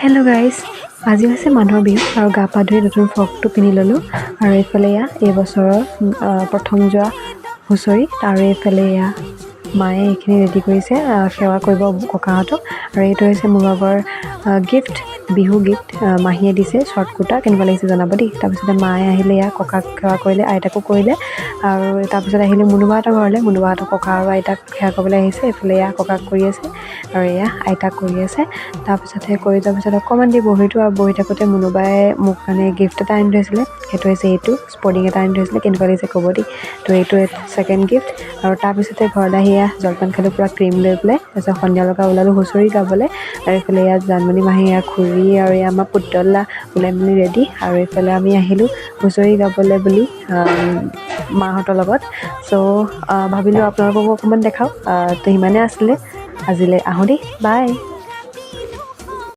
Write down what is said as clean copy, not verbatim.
Hello' guys, আজি হৈছে মানুহৰ বিহু আৰু গা পা ধুই নতুন ফ্ৰকটো পিন্ধি ল'লোঁ। আৰু এইফালে এয়া এই বছৰৰ প্ৰথম যোৱা হুঁচৰি, আৰু এইফালে এয়া মায়ে এইখিনি ৰেডি কৰিছে সেৱা কৰিব ককাহঁতক। আৰু এইটো হৈছে মোৰ বাবৰ গিফ্ট, বিহু গিফ্ট মাহীয়ে দিছে শ্বৰ্ট কুৰ্তা। কেনেকুৱা লাগিছে জনাব দেই। তাৰপিছতে মায়ে আহিলে, এয়া ককাক সেৱা কৰিলে, আইতাকো কৰিলে। আৰু তাৰপিছত আহিলে মুনুবাহঁতৰ ঘৰলৈ, মুনুবাহঁতৰ ককা আৰু আইতাক সেৱা কৰিবলৈ আহিছে। এইফালে এয়া ককাক কৰি আছে আৰু এয়া আইতাক কৰি আছে। তাৰপিছতে কৰি যোৱাৰ পিছত অকণমান দেৰি বহিলোঁ, আৰু বহি থাকোঁতে মুনুবাই মোক মানে গিফ্ট এটা আনি থৈছিলে। সেইটো হৈছে এইটো স্পৰ্টিং এটা আনি থৈছিলে। কেনেকুৱা লাগিছে ক'ব দেই। তো এইটো ছেকেণ্ড গিফ্ট। আৰু তাৰপিছতে ঘৰলৈ আহি জলপান খালোঁ পূৰা ক্ৰীম লৈ পেলাই। তাৰপিছত সন্ধিয়া লগা ওলালোঁ হুঁচৰি গাবলৈ। আৰু এইফালে ইয়াত জানমণি মাহী, খুৰী আৰু আমাৰ পুতলা ওলাই মেলি ৰেডি। আৰু এইফালে আমি আহিলোঁ হুঁচৰি গাবলৈ বুলি মাহঁতৰ লগত। চ' ভাবিলোঁ আপোনালোককো অকণমান দেখাওঁ। তো সিমানে আছিলে আজিলৈ, আহোঁ দেই, বাই।